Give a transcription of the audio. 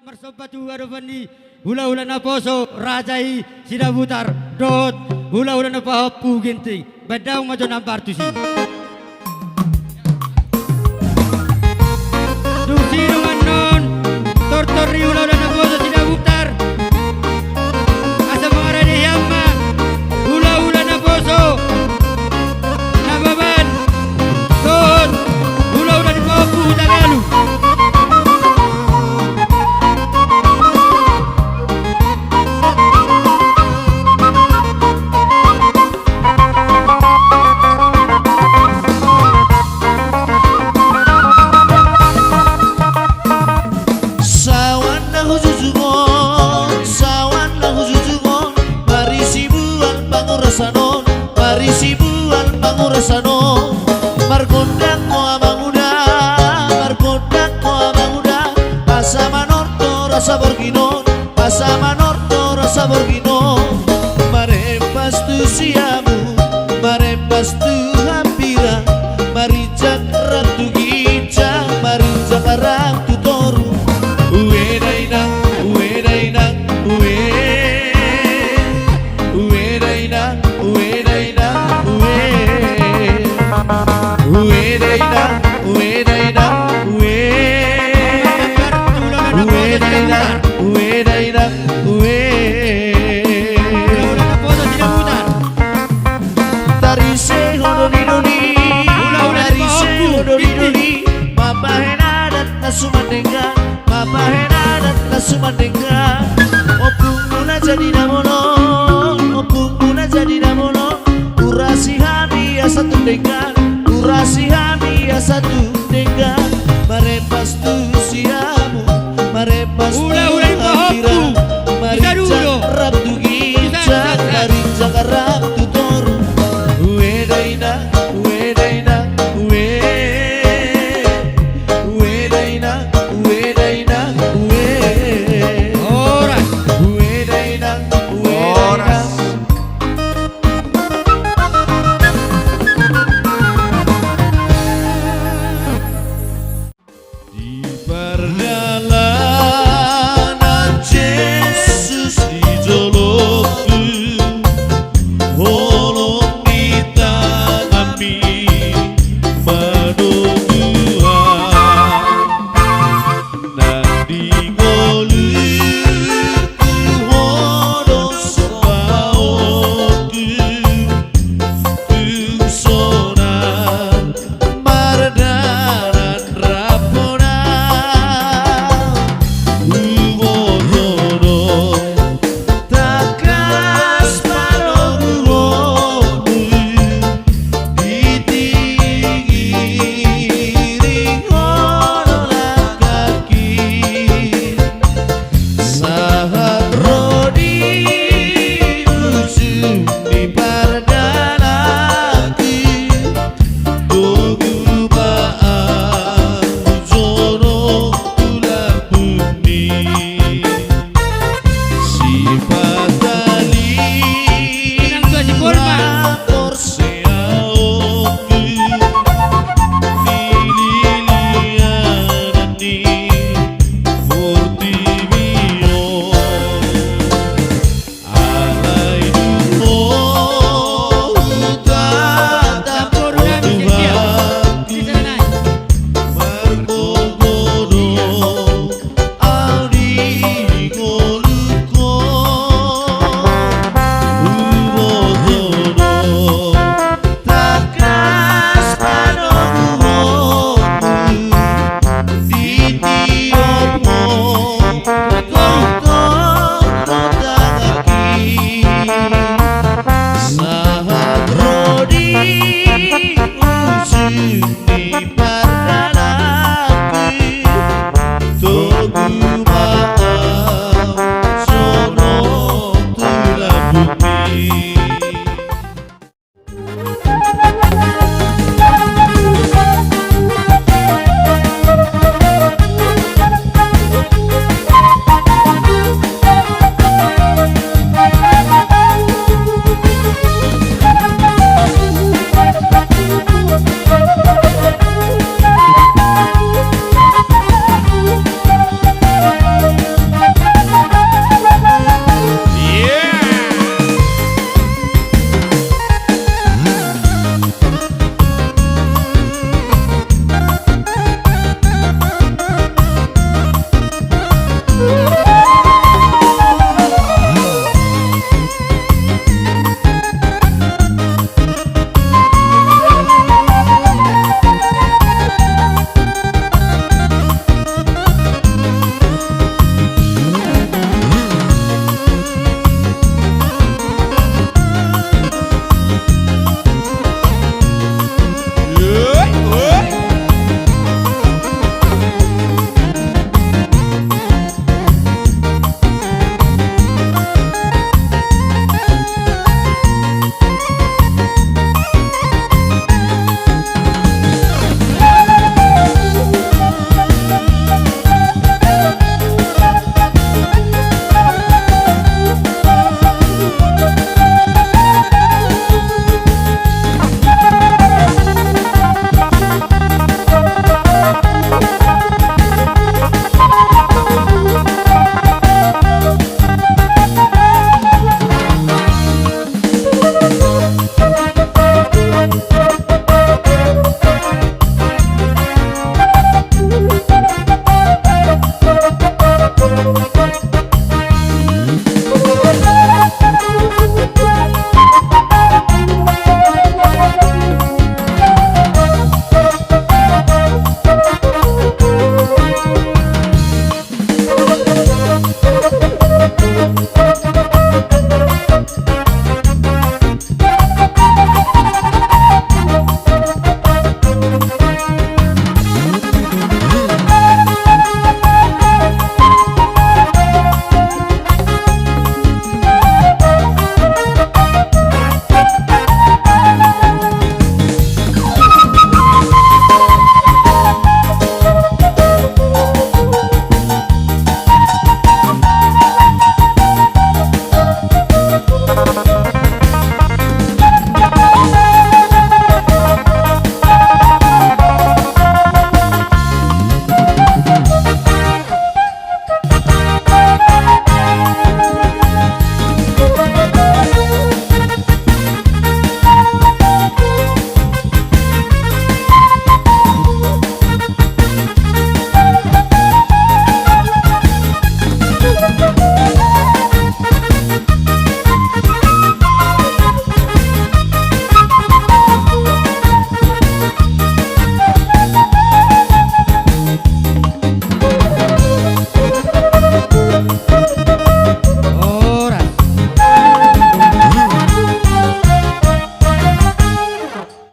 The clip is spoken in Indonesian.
Persopatu Arofani hula-hula na poso rajai sidabutar dot hula-hula na pahapu ginting badang majo nampartusi dusi rumanon tortori hula-hula na poso sidabutar asa mangara de yamma hula-hula na poso nababan dot hula-hula na pahapu tagalu Sano margondang mo abang uda margondang mo abang uda pasa manorto rasa borgino pasa manorto rasa borgino marempas tu siamu marempas tu hampira marijak ratu ginca marijak ratu toru uwe dainang uwe dainang uwe dainang uwe dainang Sumandenga opung muna jadi namono opung muna jadi namono urasi hami ya satu dengar urasi hami ya satu dengar marepas tu siamu marepas tu akira marijak rabdu ginca marijak rabdu toru uwe daina uwe daina uwe daina uwe daina di pardalaku